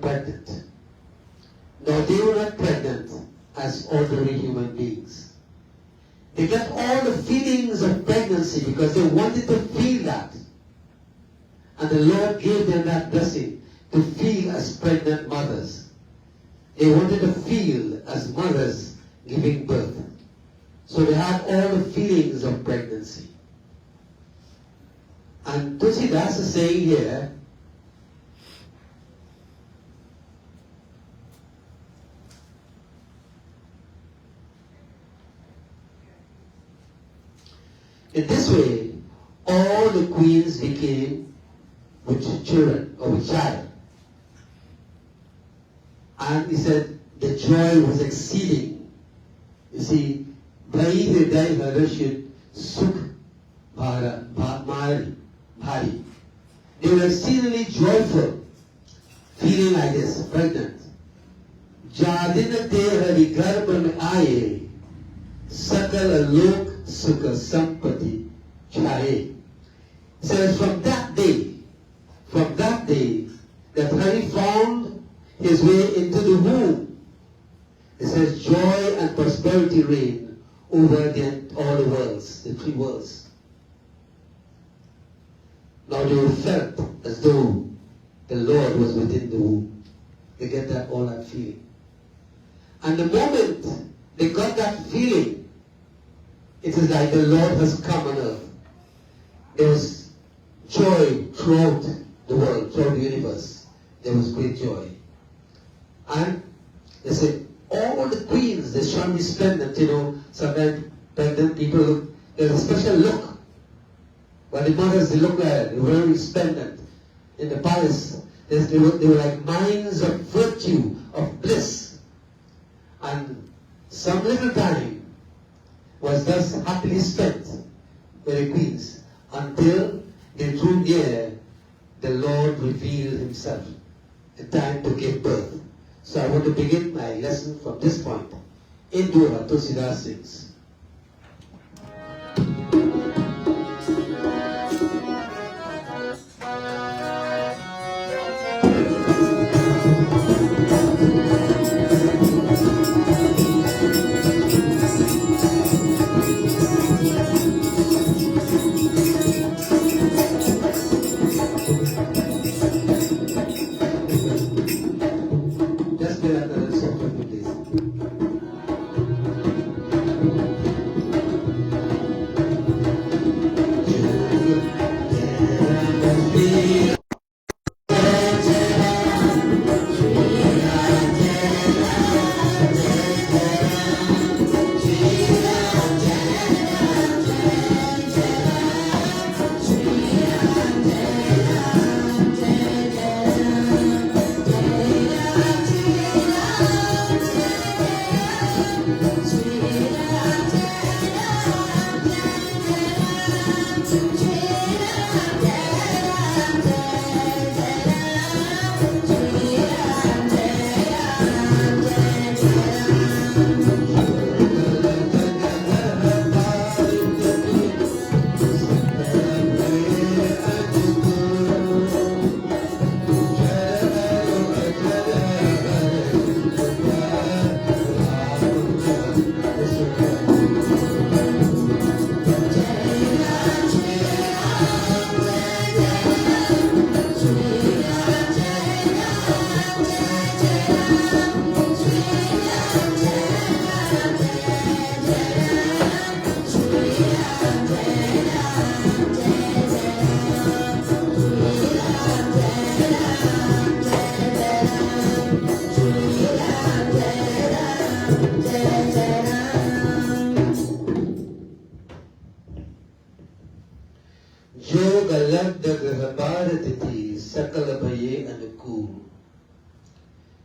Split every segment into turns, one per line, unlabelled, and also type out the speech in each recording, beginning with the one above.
pregnant. No, they were not pregnant as ordinary human beings. They got all the feelings of pregnancy because they wanted to feel that. And the Lord gave them that blessing to feel as pregnant mothers. They wanted to feel as mothers giving birth. So they had all the feelings of pregnancy. And Tulsidas is saying here, in this way, all the queens became with children or with child. And he said the joy was exceeding. You see, Narration Sukh Bhari. They were exceedingly joyful, feeling like this, pregnant. Jadin te hari garb mein aaye, sakal lok sukha sampati chaye. Says from that day, that Hari found his way into the womb. It says joy and prosperity reign over all the worlds, the three worlds. Now they felt as though the Lord was within the womb. They get that all that feeling. And the moment they got that feeling, it is like the Lord has come on earth. There was joy throughout the world, throughout the universe. There was great joy. And they said, all the queens, they shall be resplendent, sometimes pregnant people look, there's a special look. But the mothers, they look like they were very resplendent. In the palace, they were like mines of virtue, of bliss. And some little time was thus happily spent with the queens until they drew near, the Lord revealed himself. The time to give birth. So I want to begin my lesson from this point. In Dura, Tulsidas sings.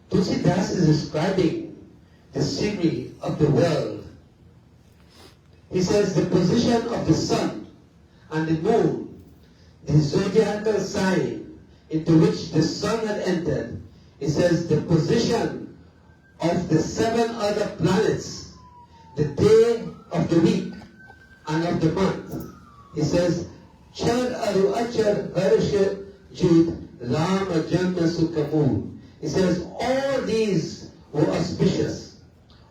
Tulsidas is describing the scenery of the world. He says the position of the sun and the moon, the zodiacal sign into which the sun had entered. He says the position of the 7 other planets, the day of the week and of the month. He says, Char Aru Achar Harsha Jud Rama Janma Sukamu. He says, all these were auspicious.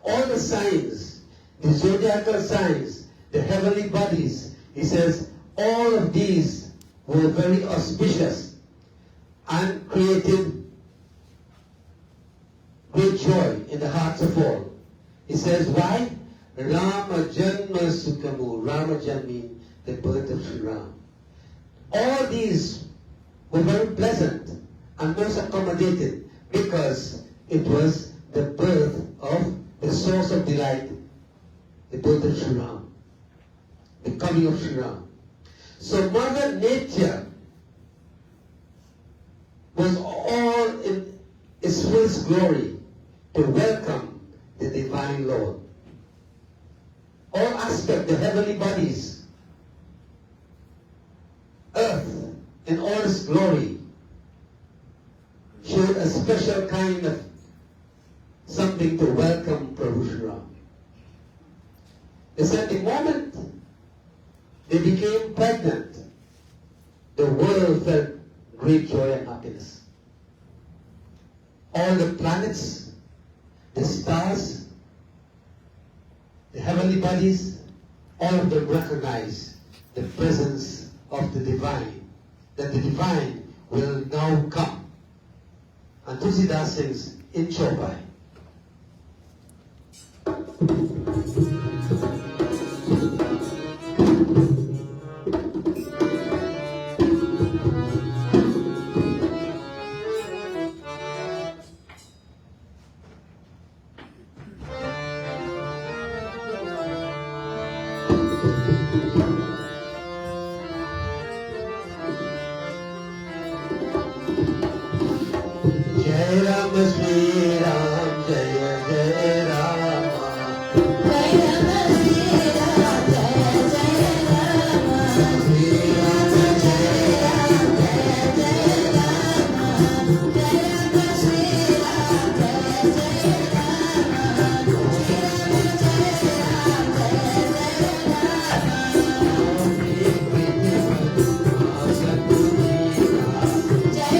All the signs, the zodiacal signs, the heavenly bodies, he says, all of these were very auspicious and created great joy in the hearts of all. He says, why? Rama Janma Sukhamu. Rama Jan means the birth of Sri Ram. All these were very pleasant and most accommodated because it was the birth of the source of delight, the birth of Sri Ram, the coming of Sri Ram. So Mother Nature was all in its fullest glory to welcome the divine Lord. All aspects, the heavenly bodies, earth in all its glory, showed a special kind of something to welcome Prabhu Shri Ram. They said the moment they became pregnant, the world felt great joy and happiness. All the planets, the stars, the heavenly bodies, all of them recognized the presence of the divine, that the divine will now come. And Tusidas sings in Chopai. Jai Ram Shri Ram, Jaya Jaya Rama. Jai Ram Shri Ram, Jaya Jaya Rama. Shri Ram Jaya Ram, Jaya Jaya Rama. Jai Ram Shri Ram, Jaya Jaya Rama. Shri Ram Jaya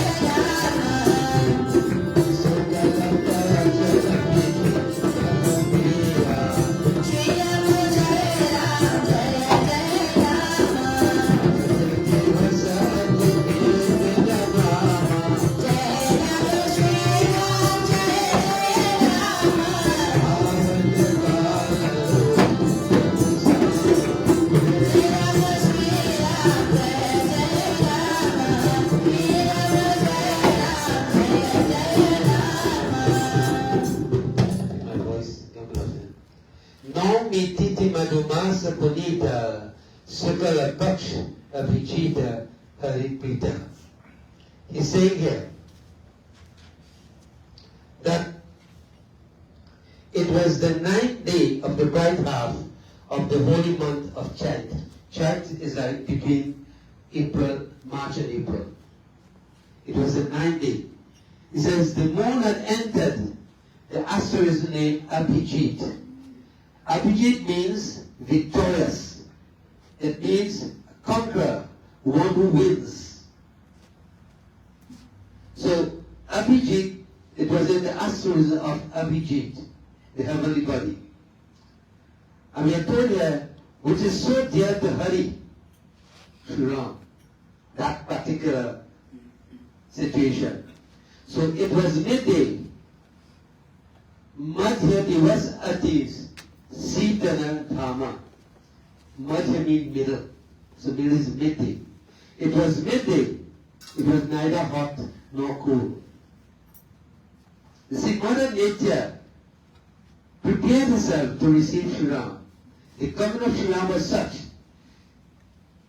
Ram, Jaya Madhumasa Punita Sukala Paksh Abhijita Haripita. He's saying here that it was the 9th day of the bright half of the holy month of Chat. Chat is like between March and April. It was the 9th day. He says the moon had entered the asteroid named Abhijit. Abhijit means victorious. It means conqueror, one who wins. So Abhijit, it was in the asteroid of Abhijit, the heavenly body. And we are told here, which is so dear to Hari, Sri Ram, that particular situation. So it was midday. Madhya Divas Atis. Seeta Dhamma. Madhya means middle. So middle is midday. It was midday. It was neither hot nor cool. You see, Mother Nature prepared herself to receive Sri Ram. The coming of Sri Ram was such.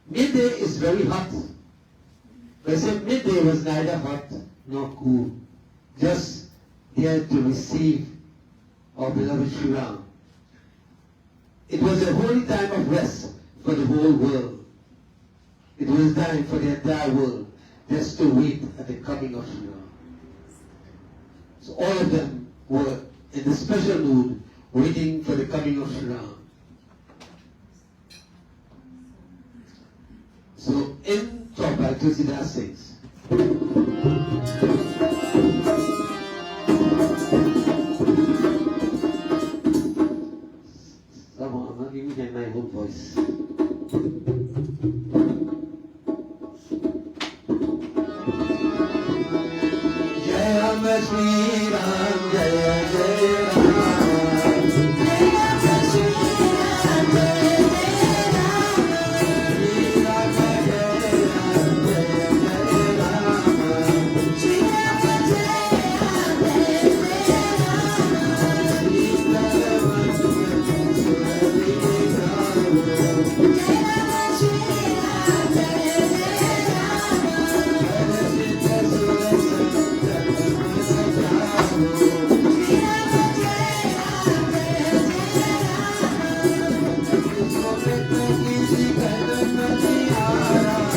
Midday is very hot. But I said midday was neither hot nor cool. Just there to receive our beloved Sri Ram. It was a holy time of rest for the whole world. It was time for the entire world just to wait at the coming of Sri Ram. So all of them were in the special mood waiting for the coming of Sri Ram. So in Chopai, Tusidas sings, Someone not imitate my own voice. Jai Ram Shri Ram, Jai Jai Ram. Jai Ram Shri Ram, Jai Jai Ram. Shri Ram Jai Ram, Jai Jai Ram. Shri Ram Jai Ram, Jai Jai Ram.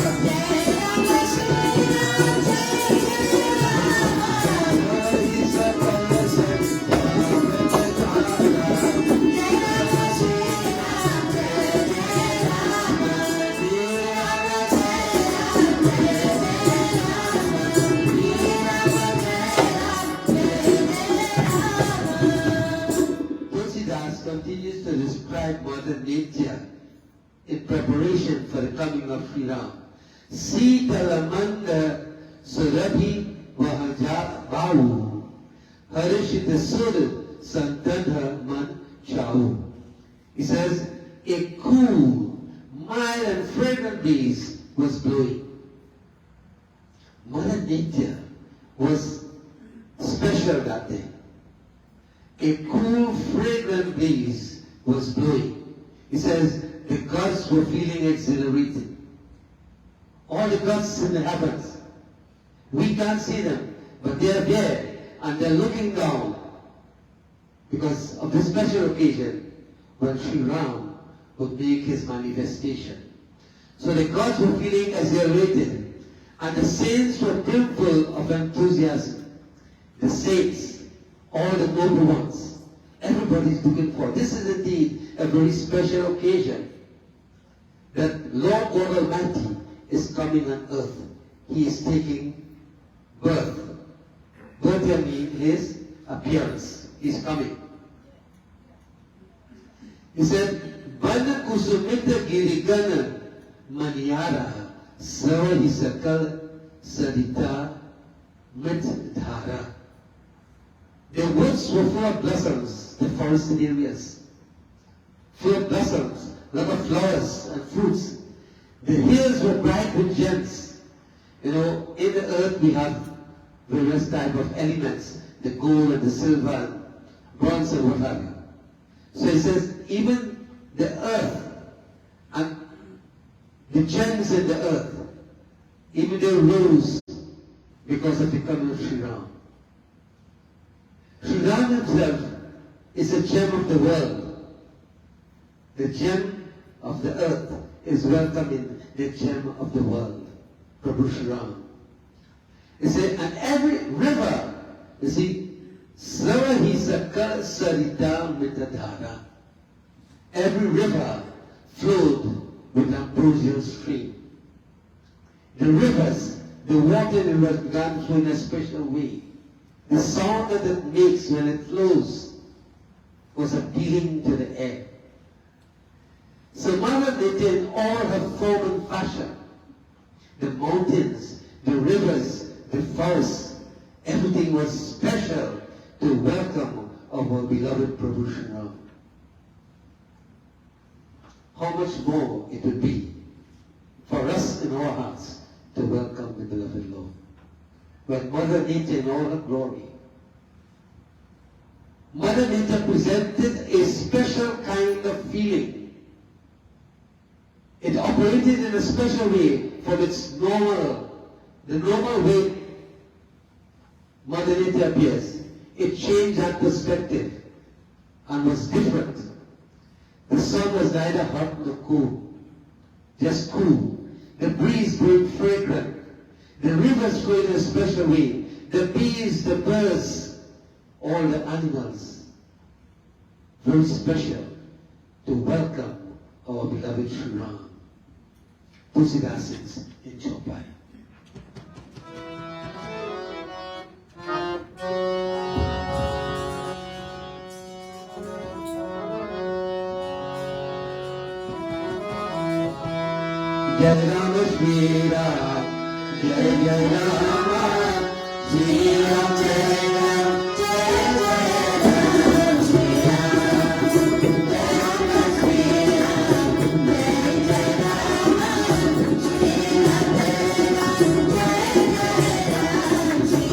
Shri Ram continues to describe Mother Nature in preparation for the coming of Sri Ram. Seeta Lamanda Surabhi Vahaja Bau Harishita Sud Santadha Man Chau. He says, a cool, mild and fragrant breeze was blowing. Mother Nature was special that day. A cool, fragrant breeze was blowing. He says, the gods were feeling exhilarated. All the gods in the heavens, we can't see them, but they're there and they're looking down because of this special occasion when Sri Ram would make his manifestation. So the gods were feeling exhilarated and the saints were brimful of enthusiasm. The saints, all the noble ones, everybody's looking for. This is indeed a very special occasion that Lord God Almighty is coming on earth. He is taking birth. Birth here means his appearance. He is coming. He said, Bana kusumita girigana maniara sawahisakal sadita mitdhara. The woods were full of blossoms, the forested areas. Full of blossoms, a lot of flowers and fruits. The hills were bright with gems. You know, in the earth we have various type of elements, the gold and the silver and bronze and what have you. So he says, even the earth and the gems in the earth, even they rose because of the coming of Sri Ram. Sri Ram himself is a gem of the world. The gem of the earth is welcoming the gem of the world, Prabhu Sri Ram. He said, and every river, you see, Savahisaka Sarita Mitadhara. Every river flowed with ambrosial stream. The rivers, the water in the river began to flow in a special way. The sound that it makes when it flows was appealing to the air. So Mother Nature in all her form and fashion, the mountains, the rivers, the forests, everything was special to welcome our beloved Prabhu Sri Ram. How much more it would be for us in our hearts to welcome the beloved Lord. When Mother Nature in all her glory, Mother Nature presented a special kind of feeling. It operated in a special way from its the normal way Mother Nature appears. It changed that perspective and was different. The sun was neither hot nor cool, just cool. The breeze blew fragrant. The rivers flowed in a special way. The bees, the birds, all the animals. Very special to welcome our beloved Sri Ram. Tusidasins in Chopai. Jai Rama Shri Ram, Jai Jai Rama, Shri Ram Jai Ram, Jai Ram Shri Ram, Jai Rama Shri Ram, Jai Jai Rama, Shri Ram Jai Ram, Jai Ram Shri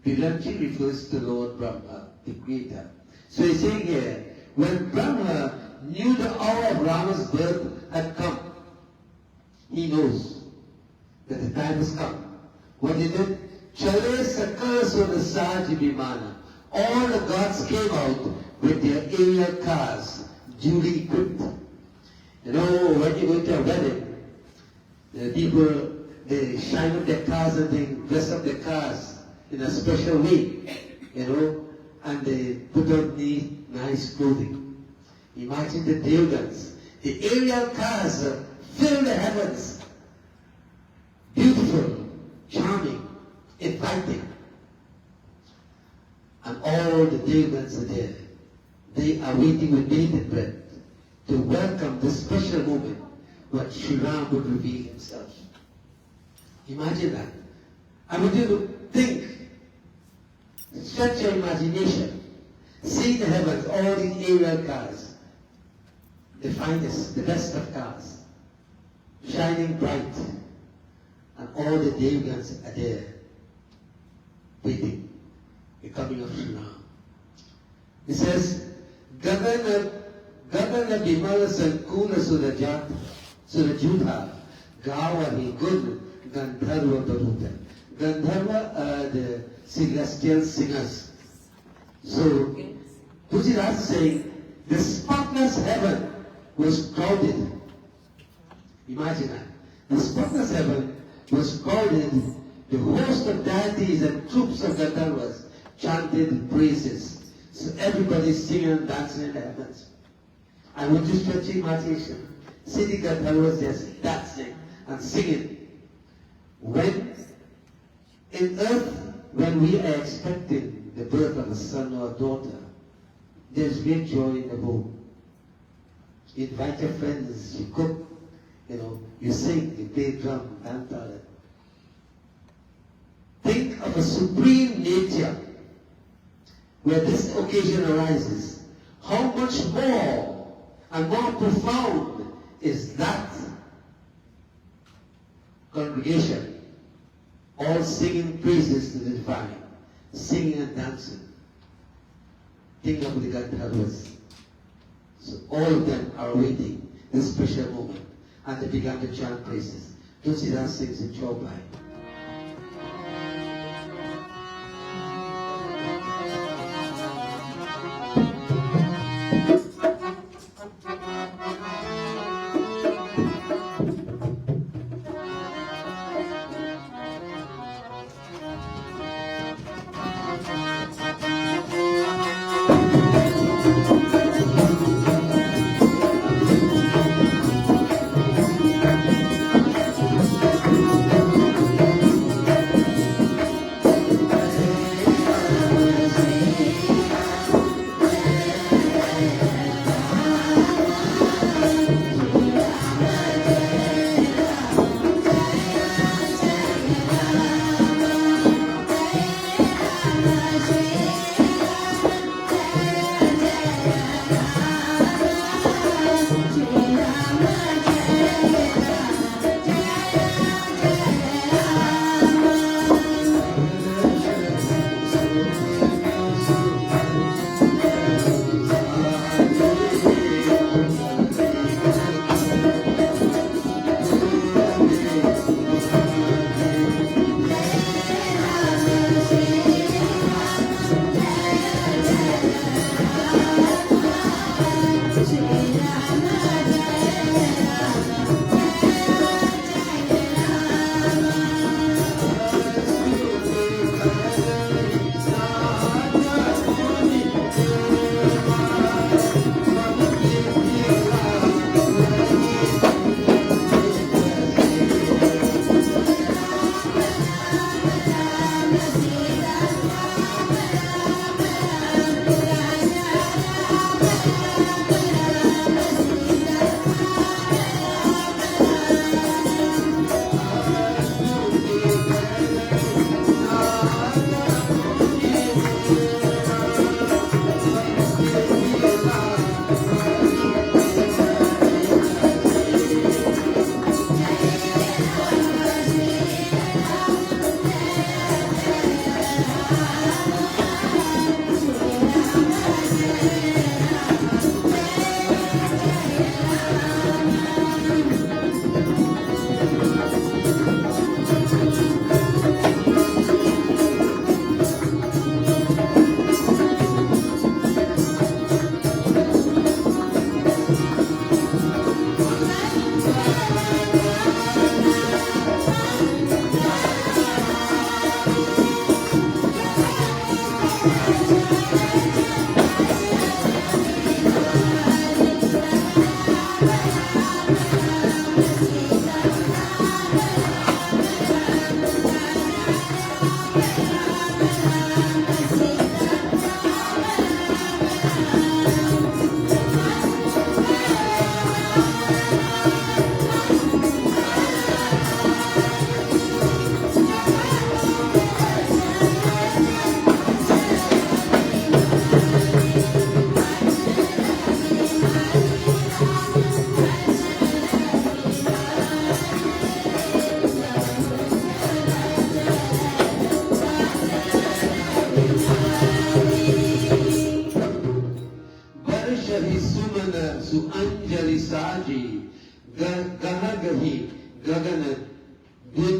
Viranchi refers to Lord Brahma, the Creator. So he's saying here, when Brahma knew the hour of Rama's birth had come, he knows that the time has come. What he did? Chale Sakala Surasaji Vimana. All the gods came out with their aerial cars, duly equipped. You know, when you go to a wedding, the people, they shine up their cars and they dress up their cars in a special way, you know, and they put on neat, nice clothing. Imagine the Devgans. The aerial cars fill the heavens. Beautiful, charming, inviting. And all the Devgans are there. They are waiting with bated breath to welcome this special moment when Sri Ram would reveal himself. Imagine that. I want you to think. Stretch your imagination. See the heavens, all these aerial cars, the finest, the best of cars, shining bright, and all the Devgans are there, waiting the coming of Sri Ram. He says, Gagana Bimala Sankuna Surajudha Gawahi Gun Gandharva Baruta. Gandharva are the celestial singers. So, Pujidas is saying, the spotless heaven was crowded. Imagine that. The spotless heaven was crowded. The host of deities and troops of Gandharvas chanted praises. So everybody's singing and dancing in the heavens. I want you to stretch your imagination. See the Gandharvas just dancing and singing. When in earth, when we are expecting the birth of a son or a daughter, there's great joy in the home. You invite your friends, you cook, you know, you sing, you play drum, Dhantaal. Think of a supreme nature where this occasion arises. How much more and more profound is that congregation? All singing praises to the divine, singing and dancing. Think of the Gandharvas. So all of them are waiting this special moment, and they began to chant praises. Tulsidas sings in Chaupai.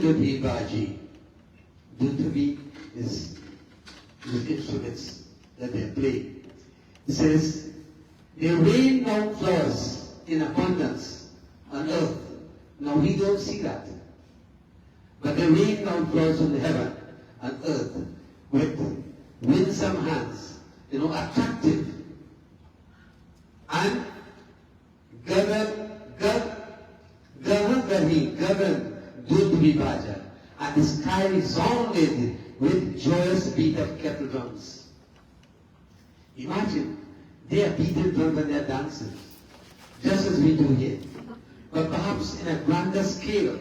Dudhi Baji. Dudhi is instruments that they play. It says, they rain down flowers in abundance on earth. Now we don't see that. But they rain down flowers from the heaven and earth with winsome hands, attractive. And Gagan Dudhi Baja. And the sky resounded with joyous beat of kettle drums. Imagine, they are beating drums and they are dancing, just as we do here. But perhaps in a grander scale.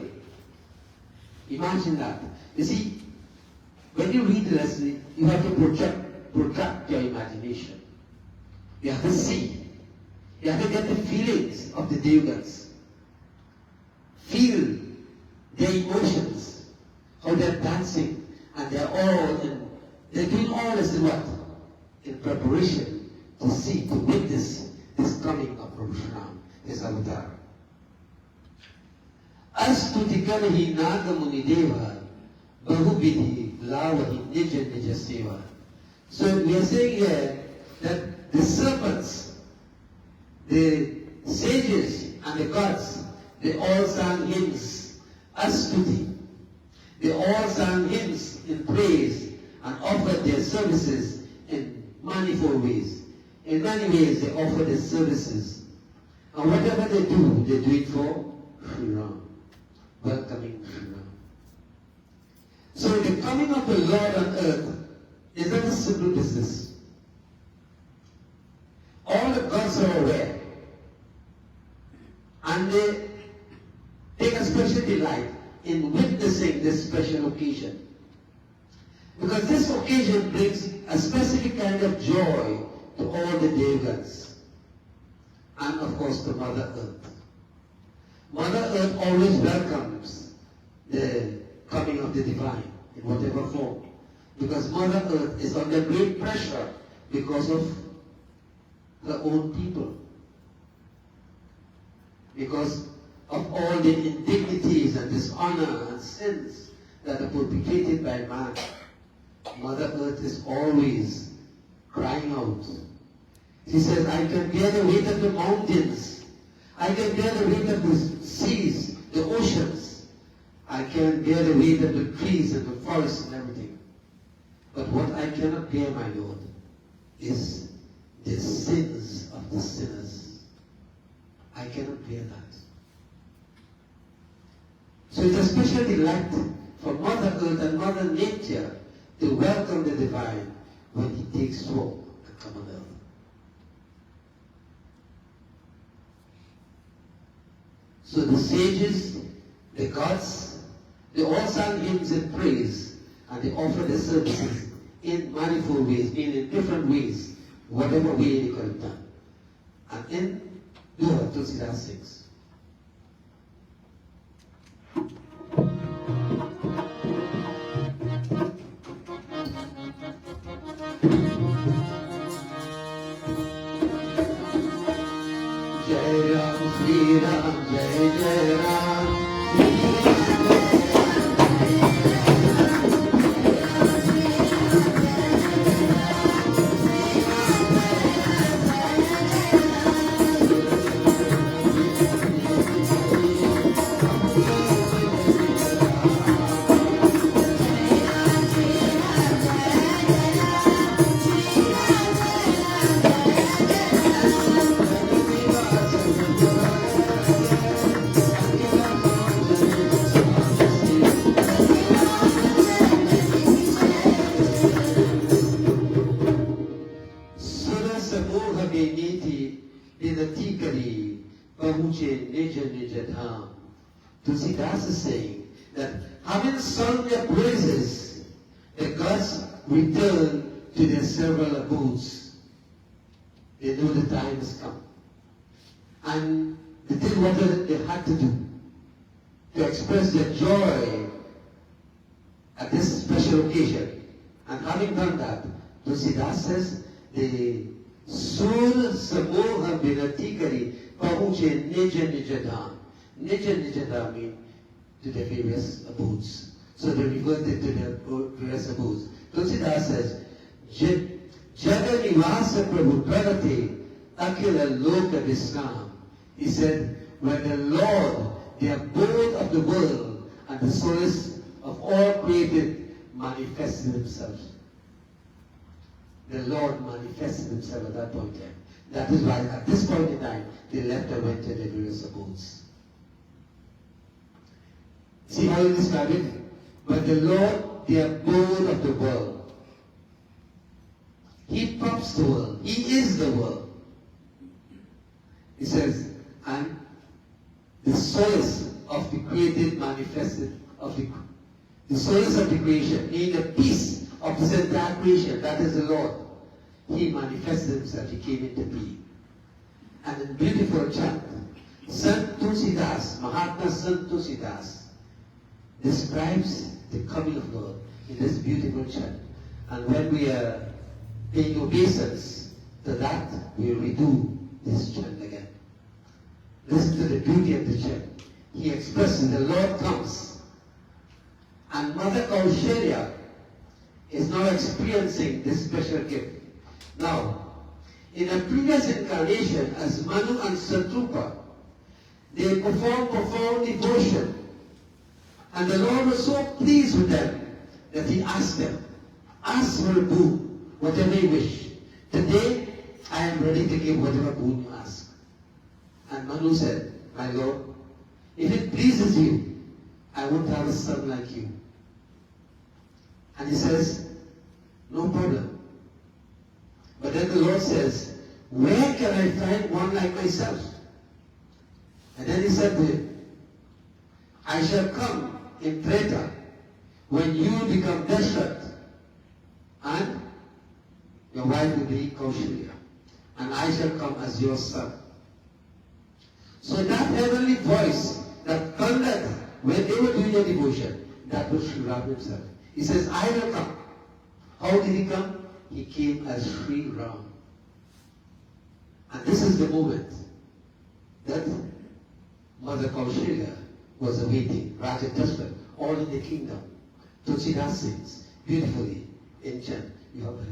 Imagine that. You see, when you read the lesson, you have to project your imagination. You have to see. You have to get the feelings of the Devgans. Feel their emotions, how they're dancing, and they're doing all this in what? In preparation to see, to witness this coming of Rameshwar, his avatar. Astuti kalahi nagamuni deva, bahubidhi lavahi nija nija seva. So we are saying here that the serpents, the sages and the gods, they all sang hymns, Astuti. They all sang hymns in praise and offered their services in manifold ways. In many ways they offer their services. And whatever they do it for Sri Ram. Welcoming Sri Ram. So the coming of the Lord on earth is not a simple business. All the gods are aware. And they take a special delight in witnessing this special occasion. Because this occasion brings a specific kind of joy to all the Devgans. And of course to Mother Earth. Mother Earth always welcomes the coming of the divine in whatever form. Because Mother Earth is under great pressure because of her own people. Because of all the indignities and dishonor and sins that are perpetrated by man. Mother Earth is always crying out. She says, I can bear the weight of the mountains. I can bear the weight of the seas, the oceans. I can bear the weight of the trees and the forests and everything. But what I cannot bear, my Lord, is the sins of the sinners. I cannot bear that. So it's a special delight for Mother Earth and Mother Nature to welcome the divine when he takes form and come on earth. So the sages, the gods, they all sang hymns in praise and they offer their services in manifold ways, in different ways, whatever way they could have done. And in Dua Tulsidas 6. Jai Ram, Sri Ram, Jai Jai Ram. Tulsidas is saying that having sung their praises, the gods return to their several abodes. They know the time has come. And they did what they had to do to express their joy at this special occasion. And having done that, Tulsidas says, the Sul Samoha Binatikari Pahuche Nija Nijadam. Nija Nijadam means to their various abodes. So they reverted to their various abodes. Tulsidas says, Jaga Nivasa Prabhu Pragati Akila Loka Visram. He said, when the Lord, the abode of the world and the solace of all created, manifested himself. The Lord manifested himself at that point in time. That is why at this point in time, they left and went to their various abodes. See how he described it? But the Lord, the abode of the world. He props the world. He is the world. He says, and the solace of the created manifested, the solace of the creation, in the peace of this entire creation, that is the Lord. He manifested himself, he came into being. And in beautiful chant, Sant Tulsidas, Mahatma Sant Tulsidas, describes the coming of God in this beautiful chant. And when we are paying obeisance to that, we will redo this chant again. Listen to the beauty of the chant. He expresses the Lord comes. And Mother Kaushalya is now experiencing this special gift. Now, in a previous incarnation as Manu and Satrupa, they performed profound devotion. And the Lord was so pleased with them that he asked them, ask for a boon, whatever you wish. Today, I am ready to give whatever boon you ask. And Manu said, my Lord, if it pleases you, I won't have a son like you. And he says, no problem. But then the Lord says, where can I find one like myself? And then he said to him, I shall come in Treta when you become Dashrath, and your wife will be Kaushalya, and I shall come as your son. So that heavenly voice that thundered when they were doing their devotion, that was Sri Ram himself. He says, I will come. How did he come? He came as Sri Ram. And this is the moment that Mother Kaushalya was awaiting, Raja Dashrath, all in the kingdom. Tulsidas sings beautifully in chant. You have a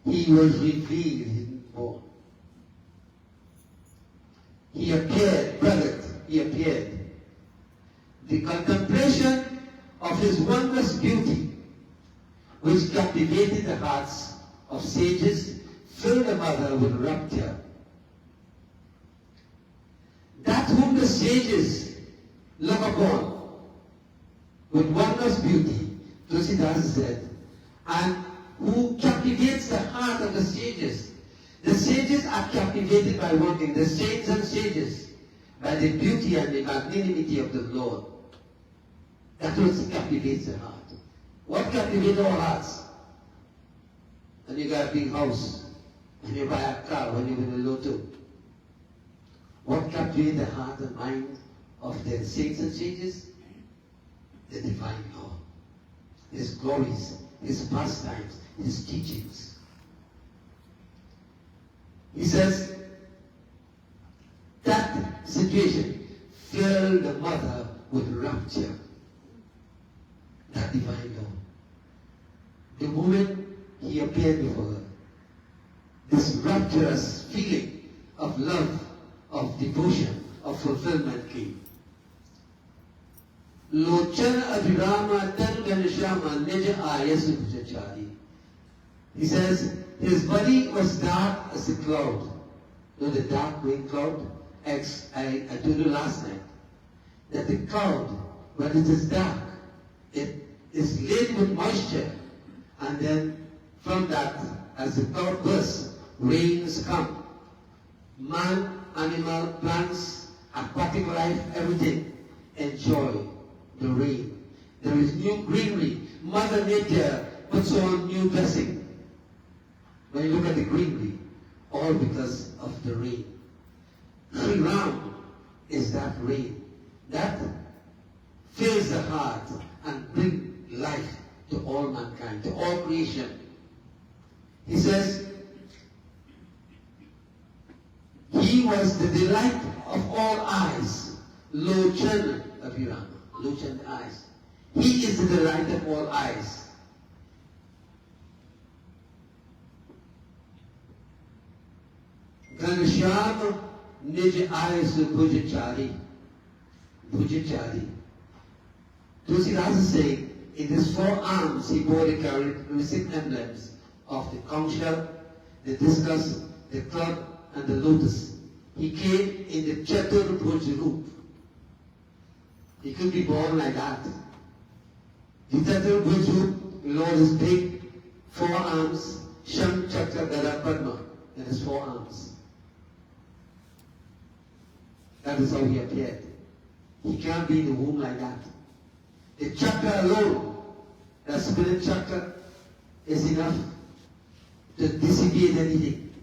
He was revealed, he didn't born. He appeared, brother, he appeared. The contemplation of his wondrous beauty, which captivated the hearts of sages, filled the mother with rapture. That whom the sages look upon with wondrous beauty, Tulsidas said, and who captivates the heart of the sages. The sages are captivated by one thing, the saints and sages, by the beauty and the magnanimity of the Lord. That what captivates the heart. What captivates our hearts? And you got a big house, and you buy a car when you win a lotto. What captivates the heart and mind of the saints and sages? The divine law, his glories, his pastimes, his teachings. He says, that situation filled the mother with rapture. That divine law. The moment he appeared before her, this rapturous feeling of love, of devotion, of fulfillment came. Lochana Abhirama Tanganashama Nija Ayasu Jachari. He says, his body was dark as a cloud. You know the dark rain cloud? I told you last night that the cloud, when it is dark, it is laden with moisture. And then from that, as the cloud bursts, rains come. Man, animal, plants, aquatic life, everything enjoy the rain. There is new greenery. Mother Nature puts on new blessing. When you look at the greenery, all because of the rain. Sri Ram is that rain that fills the heart and brings life to all mankind, to all creation. He says, he was the delight of all eyes. Lochan Abhirama. Lochan eyes. He is the delight of all eyes. Ghanashyam Nij Ayas Bhujachari. Bhujachari. Deosaran is saying, in his 4 arms he bore the characteristic emblems of the conch shell, the discus, the club, and the lotus. He came in the Chatur Bhuj Roop. He could be born like that. The Chatur Bhuj Roop, the Lord is big, 4 arms, Sham Chakra Gada Padma, in his 4 arms. That is how he appeared. He can't be in the womb like that. The chakra alone, the spirit chakra, is enough to dissipate anything.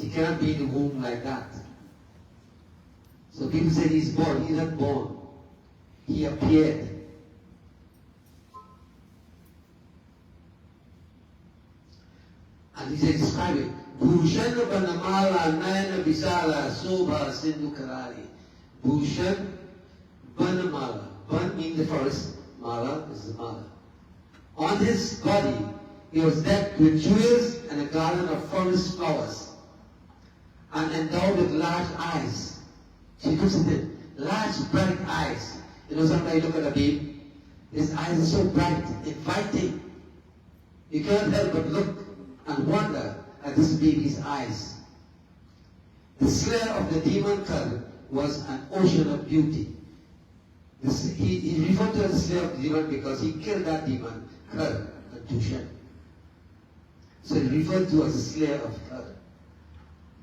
He cannot be in the womb like that. So people say he's born. He's not born. He appeared. And he said, describing, Bhushan Banamala Nayana Visala Sobha Sindhu Karari. Bhushan Banamala. Ban means the forest, Mala is the mala. On his body, he was decked with jewels and a garland of forest flowers, and endowed with large eyes. She looks at him, large bright eyes. You know, sometimes you look at a babe, his eyes are so bright, inviting. You can't help but look and wonder at this baby's eyes. The slayer of the demon cult was an ocean of beauty. He referred to as the slayer of the demon because he killed that demon, Kal, Dushan. So he referred to as the slayer of Kal.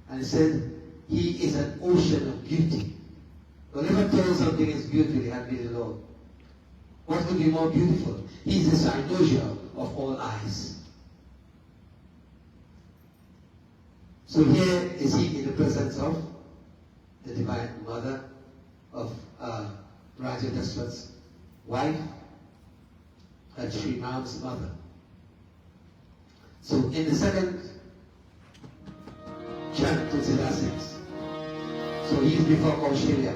And he said, he is an ocean of beauty. Whenever told something is beautiful, he had been the Lord. What could be more beautiful? He is the cynosure of all eyes. So here is he in the presence of the Divine Mother of Raja Dashrath's wife and Sri Ram's mother. So in the second chant, Deosaran sings. So he is before Kaushalya.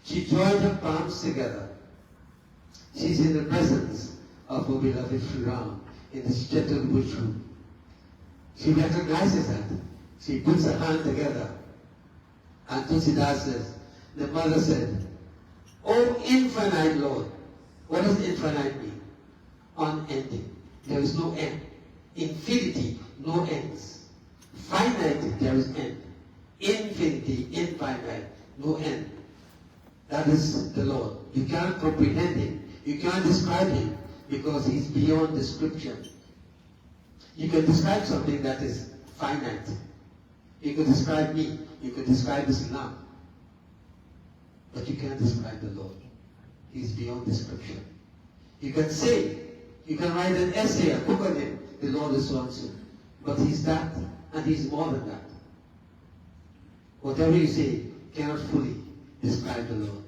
She joined her palms together. She's in the presence of her beloved Sri Ram in this gentle bush room. She recognizes that. She puts her hand together. And Deosaran says, the mother said, O infinite Lord, What does infinite mean? Unending. There is no end. Infinity, no ends. Finite, there is end. Infinity, infinite, no end. That is the Lord. You can't comprehend him. You can't describe him because he's beyond description. You can describe something that is finite. You could describe me. You could describe Islam. But you can't describe the Lord. He's beyond description. You can say, you can write an essay, a book on him. The Lord is so and so. But he's that, and he's more than that. Whatever you say cannot fully describe the Lord.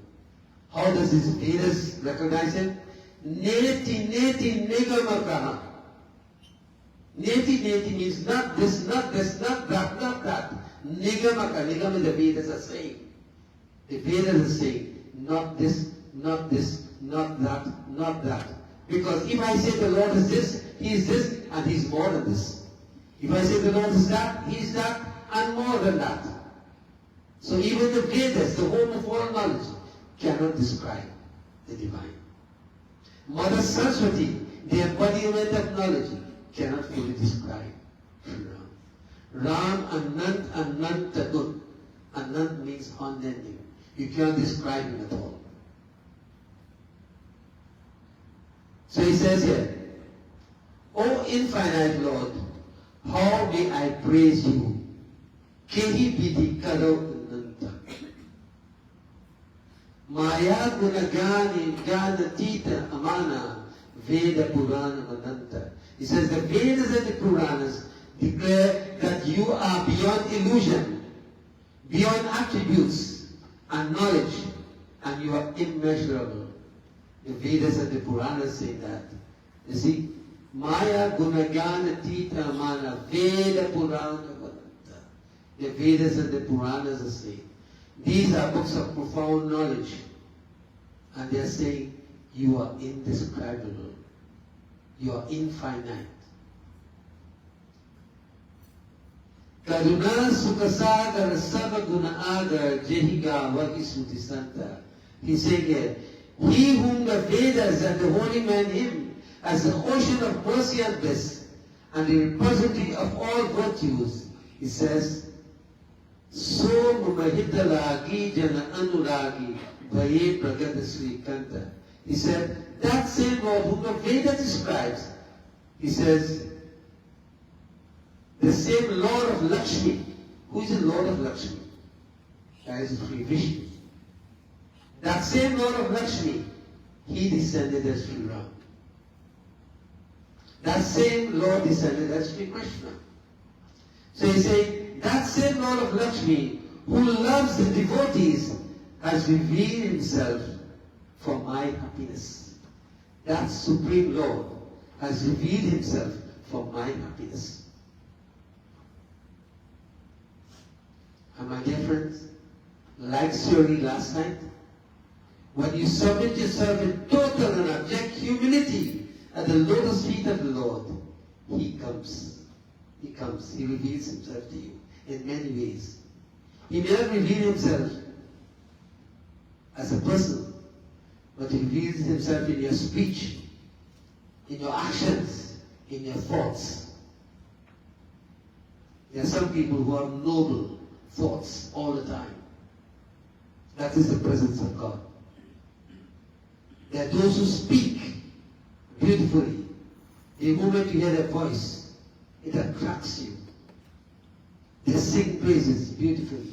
How does his Vedas recognize him? Neti, neti, nigamakaha. Neti, neti means not this, not this, not that, not that. Nigamaka, nigam the Vedas are saying. The Vedas are saying, not this, not this, not that, not that. Because if I say the Lord is this, he is this, and he's more than this. If I say the Lord is that, he is that, and more than that. So even the Vedas, the home of all knowledge, cannot describe the divine. Mother Saraswati, the embodiment of knowledge, cannot fully describe Ram. Ram, Anant, Anantatut. Anant means unending. You can't describe him at all. So he says here, O infinite Lord, how may I praise you? Kehi Bidi Karo Nanta. Maya Gunagani Gana Tita Amana Veda Purana Mananta. He says the Vedas and the Puranas declare that you are beyond illusion, beyond attributes and knowledge, and you are immeasurable. The Vedas and the Puranas say that. You see, Maya Gunagana Tita Mana Veda Purana Mananta. The Vedas and the Puranas are saying, these are books of profound knowledge. And they are saying, you are indescribable. You are infinite. Karuna Sukasagar Savaguna Agar Jehiga Vakisuti Santa. He's saying here, he whom the Vedas and the holy man him as the ocean of mercy and bliss and the repository of all virtues, he says, So Mumahidalagi Jana Anuragi Bhaye Pragata Sri Kanta. He said, that same Lord whom the Veda describes, he says, the same Lord of Lakshmi. Who is the Lord of Lakshmi? That is Sri Vishnu. That same Lord of Lakshmi, he descended as Sri Ram. That same Lord descended as Sri Krishna. So he said, that same Lord of Lakshmi, who loves the devotees, has revealed himself for my happiness. That Supreme Lord has revealed himself for my happiness. And my dear friends, like Surely last night, when you submit yourself in total and abject humility at the lotus feet of the Lord, he comes. He comes. He reveals himself to you in many ways. He may not reveal himself as a person, but he reveals himself in your speech, in your actions, in your thoughts. There are some people who have noble thoughts all the time. That is the presence of God. There are those who speak beautifully. The moment you hear their voice, it attracts you. They sing praises beautifully.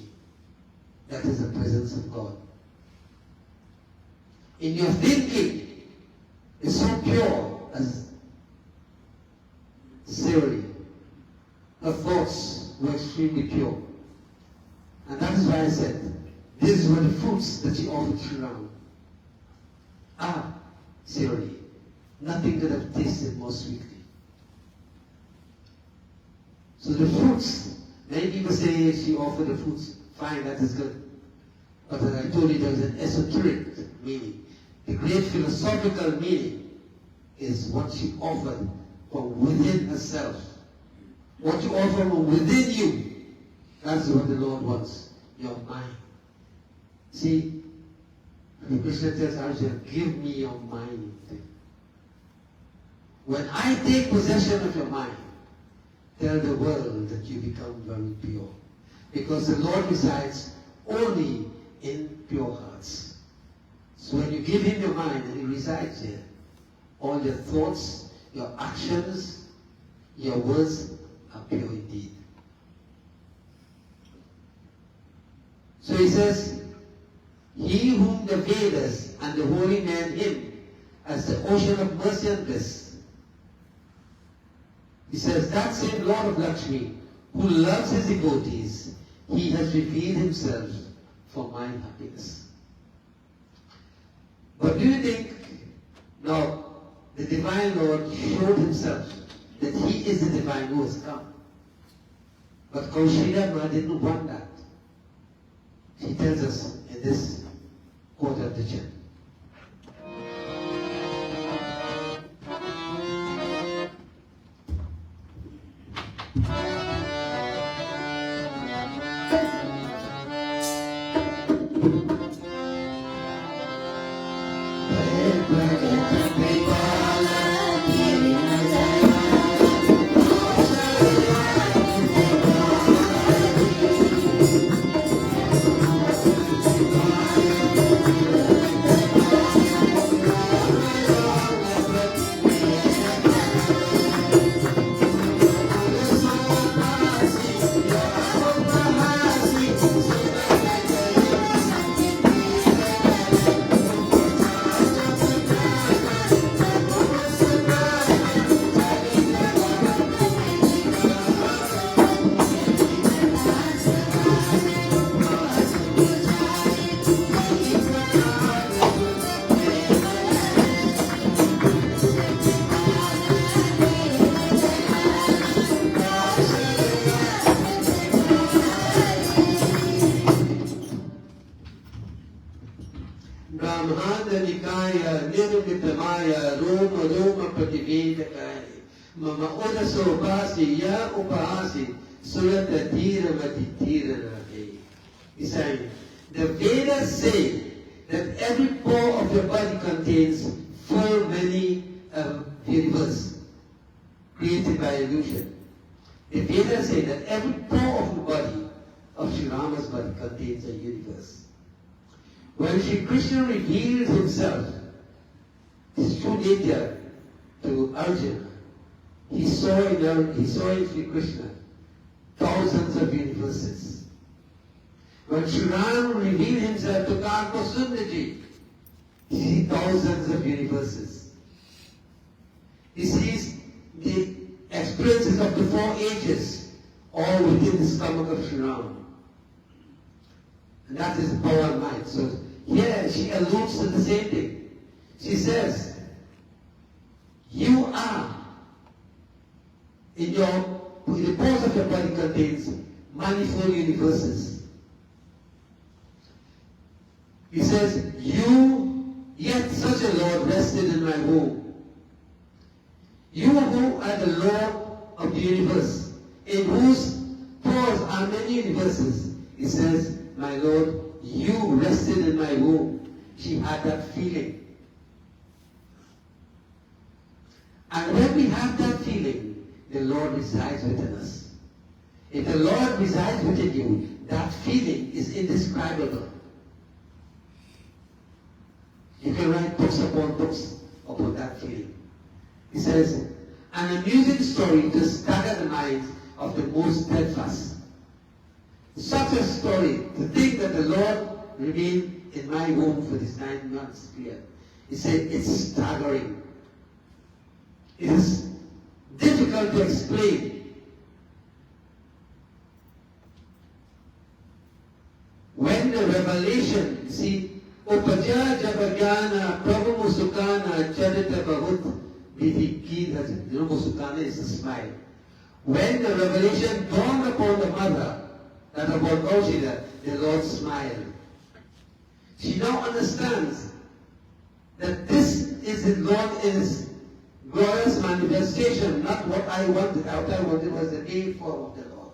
That is the presence of God. In your thinking, it's so pure as Siri. Her thoughts were extremely pure. And that is why I said, these were the fruits that she offered Sri Ram. Ah, Siri, nothing could have tasted more sweetly. So the fruits, many people say she offered the fruits. Fine, that is good. But as I told you, there is an esoteric meaning. The great philosophical meaning is what she offered from within herself. What you offer from within you, that's what the Lord wants, your mind. See, Krishna tells Arjuna, give me your mind. When I take possession of your mind, tell the world that you become very pure. Because the Lord resides only in pure hearts. So when you give him your mind and he resides here, all your thoughts, your actions, your words are pure indeed. So he says, he whom the Vedas and the holy man hymn as the ocean of mercy and bliss. He says, that same Lord of Lakshmi, who loves his devotees, he has revealed himself for my happiness. But do you think, now, the Divine Lord showed himself that he is the divine who has come. But Kaushila Ma didn't want that. She tells us in this quote of the chant. He's saying, the Vedas say that every pore of your body contains full many universe created by illusion. The Vedas say that every pore of the body, of Sri Rama's body, contains a universe. When Sri Krishna revealed himself, his true nature, to Arjuna, he saw in Sri Krishna thousands of universes. When Sri Rama revealed himself to Karma Sundaji, he sees thousands of universes. He sees the experiences of the 4 ages, all within the stomach of Sri Rama. And that is power and might. So here she alludes to the same thing. She says, you are, in the pores of your body contains manifold universes. He says, yet such a Lord rested in my womb. You who are the Lord of the universe, in whose pores are many universes. He says, my Lord, you rested in my womb. She had that feeling. And when we have that feeling, the Lord resides within us. If the Lord resides within you, that feeling is indescribable. You can write books upon that feeling. He says, an amusing story to stagger the minds of the most steadfast. Such a story, to think that the Lord remained in my womb for these 9 months period. He said, it's staggering. It is difficult to explain. When the revelation, see, Upaja Jabagana Prabhu Musukana Charita Bahut Vidikida. You know, Musukana is a smile. When the revelation dawned upon the mother, that about Kaushila, the Lord smiled. She now understands that this is the Lord in His glorious manifestation, not what I wanted. What I wanted was the day form of the Lord.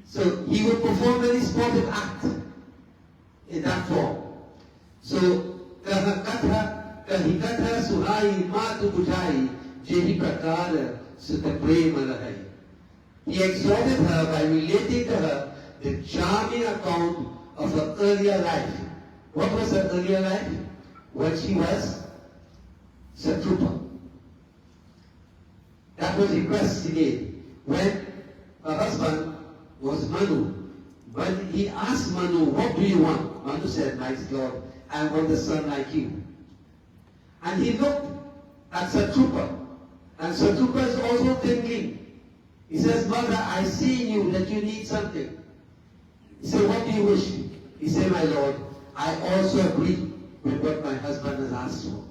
So He would perform any sportive act in that form. So, kahi katha suhai matu butai, jehi prakar sutta prema lahai. He exhorted her by relating to her the charming account of her earlier life. What was her earlier life? When she was Satrupa. That was the request she made. When her husband was Manu, when he asked Manu, what do you want? Manu said, my Lord, I want a son like you. And he looked at Satrupa. And Satrupa is also thinking. He says, Mother, I see in you that you need something. He said, what do you wish? He said, my Lord, I also agree with what my husband has asked for.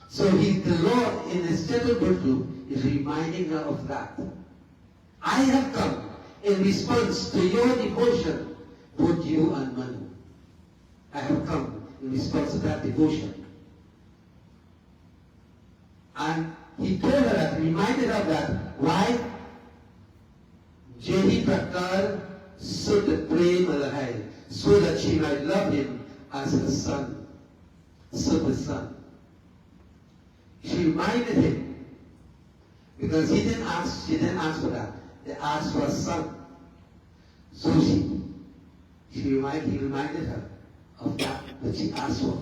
So the Lord, in his gentle virtue, is reminding her of that. I have come in response to your devotion, both you and Manu. I have come in response to that devotion. And he told her that, reminded her of that. Why? Jehi Prakar Sud Prem Alahai, so that she might love him as her son. Sud the son. She reminded him, because she didn't ask for that. They asked for a son. So he reminded her of that which she asked for.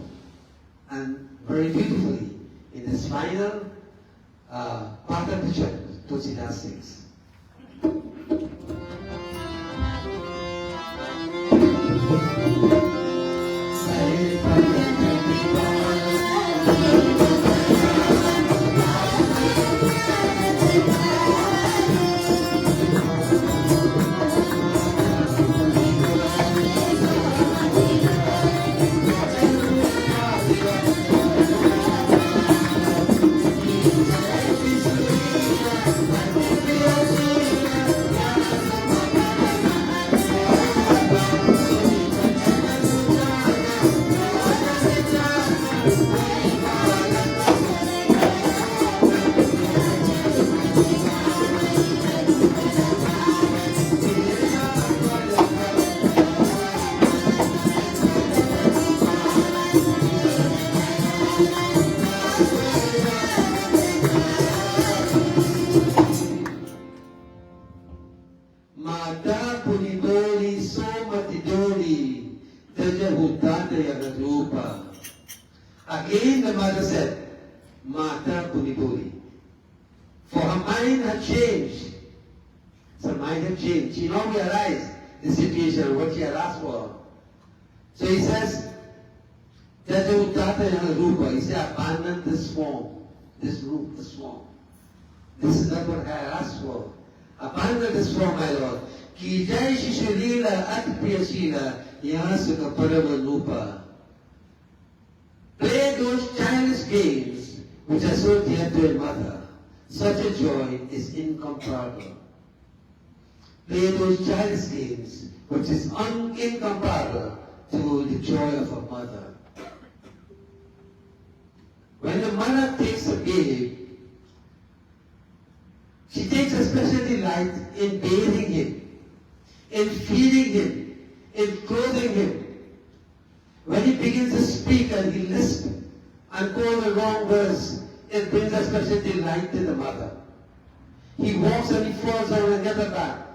And very beautifully, in this final part of the chapter, Tulsidas sings. Again the mother said, Mata Punipuri. For her mind had changed. Her mind had changed. She now realized the situation, what she had asked for. So he says, Rupa. He said, abandon this form, this root, this form. This is not what I had asked for. Abandon this form, my Lord. Ki jai shishulila atpriyashila yasuka paramanupa. Play those childish games which are so dear to a mother. Such a joy is incomparable. Play those childish games which is incomparable to the joy of a mother. When the mother takes a baby, she takes a special delight in bathing him, in feeding him, in clothing him. When he begins to speak and he lisps and calls the wrong words, it brings a special delight to the mother. He walks and he falls down and gets back.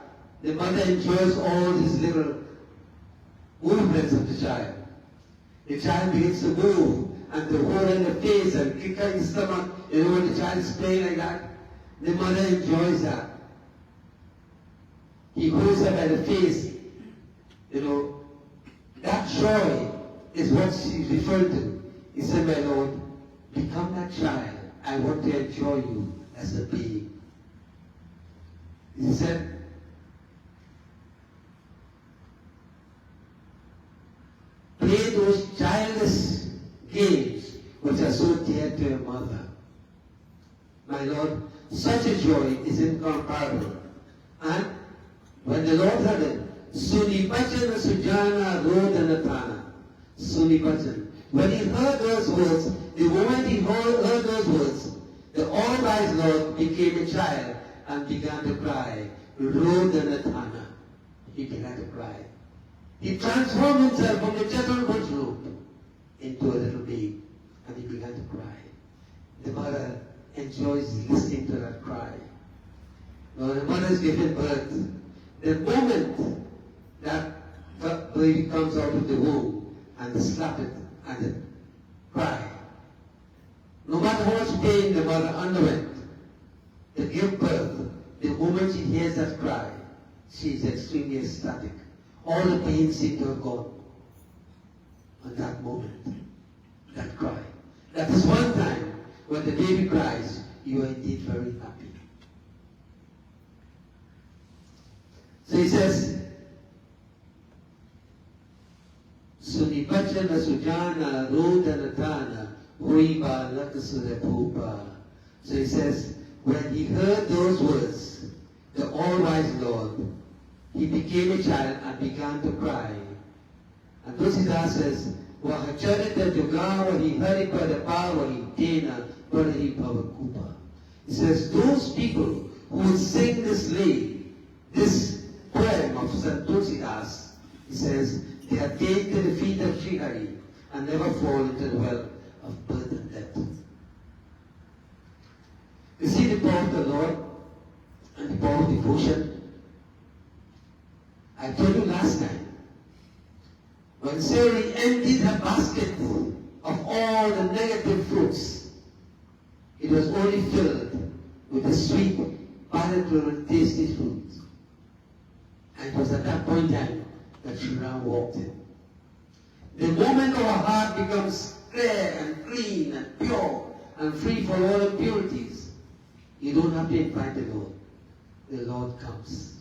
The mother enjoys all these little movements of the child. The child begins to move and to hold in the face and kick out his stomach. You know, when the child is playing like that, the mother enjoys that. He holds her by the face. You know, that joy is what she's referred to. He said, my Lord, become that child. I want to enjoy you as a being. He said, play those childish games which are so dear to a mother. My Lord, such a joy is incomparable. And when the Lord heard it, Sunipachana Sujana Rodanatana. Sunipachana. When he heard those words, the moment he heard those words, the all-wise Lord became a child and began to cry. Rodanatana. He began to cry. He transformed himself from the Jaglal room into a little babe, and he began to cry. The mother enjoys listening to that cry. Now the mother is giving birth. The moment that baby comes out of the womb and they slap it and they cry, no matter how much pain the mother underwent to give birth, the moment she hears that cry, she is extremely ecstatic. All the pain seems to have gone on that moment, that cry. That is one time when the baby cries, you are indeed very happy. So he says, Sunipachana Sujana Rodanatana Huiba Lakasurepupa. So he says, when he heard those words, the all-wise Lord, he became a child and began to cry. And Dosida says, Wahacharita Jugawa he Haripada Pawa he Tena Pari Pavakupa. He says, those people who would sing this this poem of St. Tulsidas, he says, they attain to the feet of Sri Hari and never fall into the well of birth and death. You see the power of the Lord and the power of devotion. I told you last time, when Sari emptied her basket of all the negative fruits, it was only filled with the sweet, palatable, and tasty fruit. And it was at that point in time that Sri Ram walked in. The moment our heart becomes clear and clean and pure and free from all impurities, you don't have to invite the Lord. The Lord comes.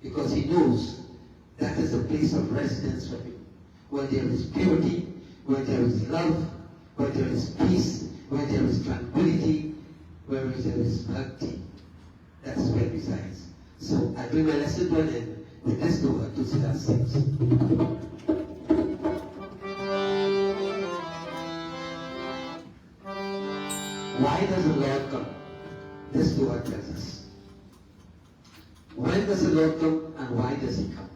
Because he knows that is a place of residence for him. Where there is purity, where there is love, where there is peace, where there is tranquility, where there is bhakti. That is where he resides. So I bring my lesson to an end with this dua to Seeta sings. Why does the Lord come? This dua tells us. When does the Lord come and why does he come?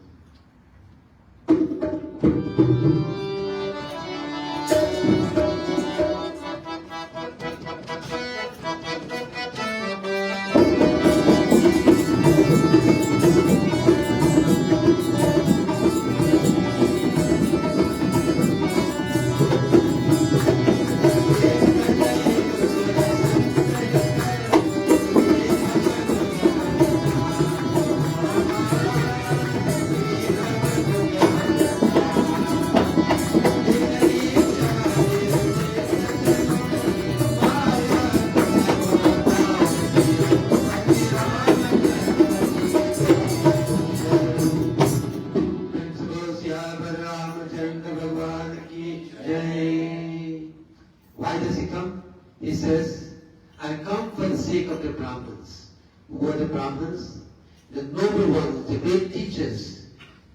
Why does he come? He says, I come for the sake of the Brahmins. Who are the Brahmins? The noble ones, the great teachers,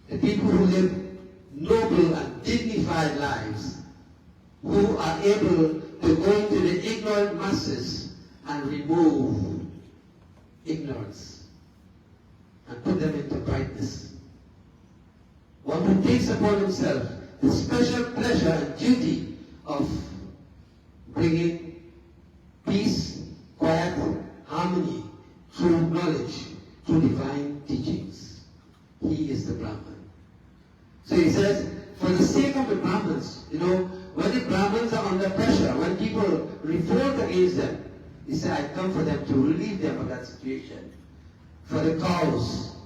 the people who live noble and dignified lives, who are able to go into the ignorant masses and remove ignorance and put them into brightness. One who takes upon himself the special pleasure and duty of bringing peace, quiet, harmony through knowledge, through divine teachings. He is the Brahman. So he says, for the sake of the Brahmins, when the Brahmins are under pressure, when people revolt against them, he said, I come for them to relieve them of that situation. For the cows.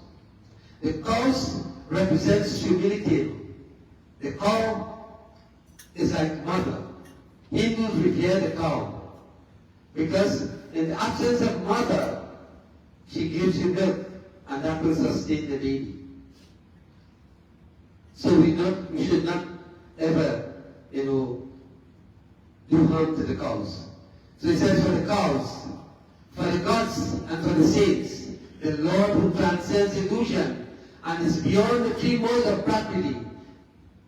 The cows represents humility. The cow is like mother. Hindus revere the cow because in the absence of mother, she gives you milk and that will sustain the baby. So we should not ever, do harm to the cows. So he says for the cows, for the gods and for the saints, the Lord who transcends illusion and is beyond the three modes of prakriti,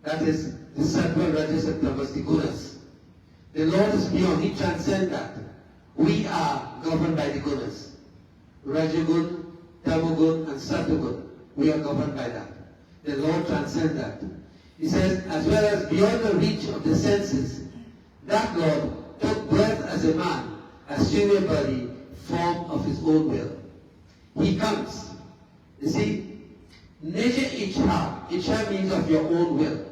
that is the sattva, rajas and tamas, the gunas. The Lord is beyond, he transcends that. We are governed by the gunas. Rajagun, Tamagun and Sattvagun. We are governed by that. the Lord transcends that. He says, as well as beyond the reach of the senses, that Lord took birth as a man, assuming a body, form of his own will. He comes. You see, nature Ichha means of your own will.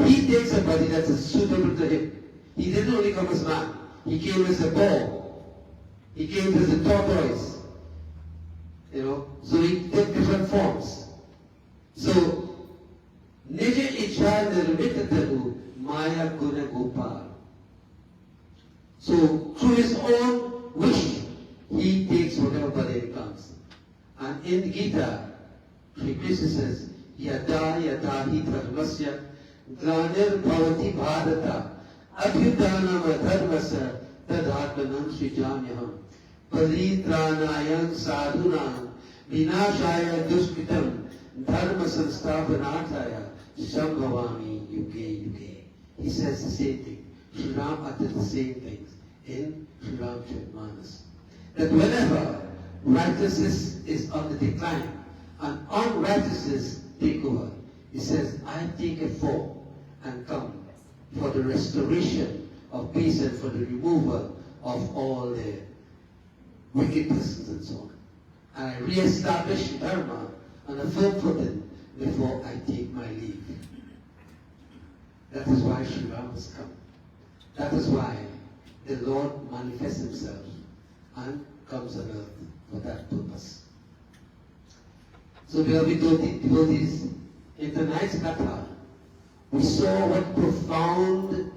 He takes a body that is suitable to him. He didn't only come as man. He came as a boar. He came as a tortoise. So he took different forms. So, nature Ichha nirmitataru maya guna gopal. So, through his own wish, he takes whatever body comes. And in Gita, Sri Krishna says, Yada yada hi dharmasya glanir bhavati bharata abhyudanam dharmasya tadhatmanam srijanyaham paritranayam sadhunam vinashaya duskritam dharma sansthapanataya sambhavami yuge yuge. He says the same thing. Sri Ram uttered the same things in Sri Ramcharitmanas. That whenever righteousness is on the decline and unrighteousness take over, he says, I take a form and come for the restoration of peace and for the removal of all the wicked persons and so on. And I re-establish Dharma on a firm footing before I take my leave. That is why Sri Ram has come. That is why the Lord manifests himself and comes on earth for that purpose. So beloved devotees, in tonight's Katha, we saw what profound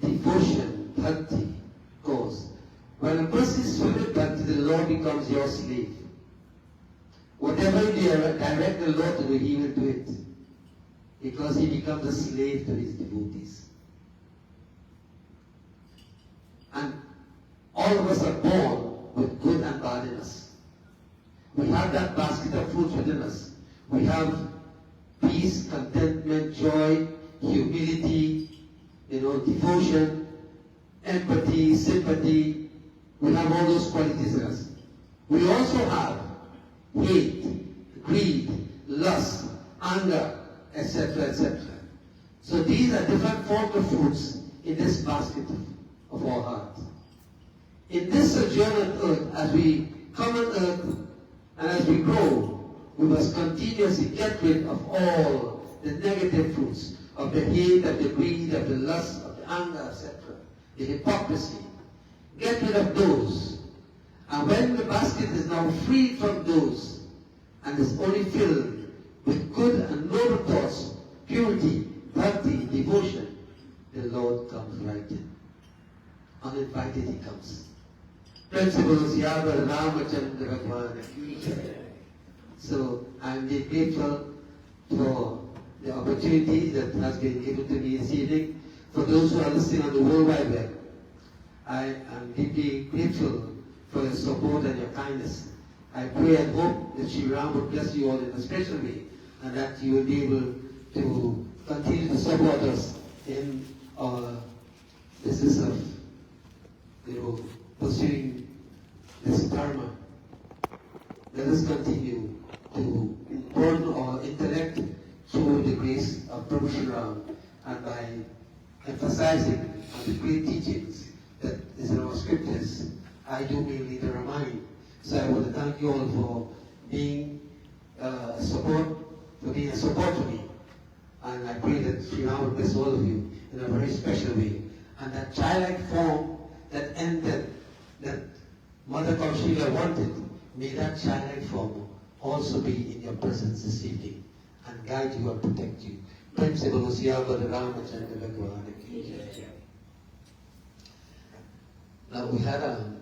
devotion, bhakti, goes. When a person is filled with bhakti, the Lord becomes your slave. Whatever you direct the Lord to do, he will do it. Because he becomes a slave to his devotees. And all of us are born with good and bad in us. We have that basket of fruits within us. We have peace, contentment, joy, humility, devotion, empathy, sympathy. We have all those qualities in us. We also have hate, greed, lust, anger, etc., etc. So these are different forms of fruits in this basket of our heart. In this sojourn on earth, as we come on earth and as we grow, we must continuously get rid of all the negative fruits of the hate, of the greed, of the lust, of the anger, etc. The hypocrisy. Get rid of those. And when the basket is now freed from those and is only filled with good and noble thoughts, purity, bhakti, devotion, the Lord comes right in. Uninvited he comes. Principles Yagar Ramachandra Bhagwan. So I'm grateful for the opportunity that has been given to me this evening. For those who are listening on the World Wide Web, I am deeply grateful for your support and your kindness. I pray and hope that Sri Ram would bless you all in a special way and that you will be able to continue to support us in our business of pursuing this dharma. Let us continue to broaden our intellect through the grace of Prabhu Sri Ram and by emphasizing on the great teachings that is in our scriptures. I do mainly the Ramayan. So I want to thank you all for being a support to me. And I pray that Sri Ram will bless all of you in a very special way. And that childlike form that ended, that Mother Kaushalya wanted, may that childlike form also be in your presence this evening and guide you and protect you. Principal Usyaba Ramachandra Bhagwan. Now we had a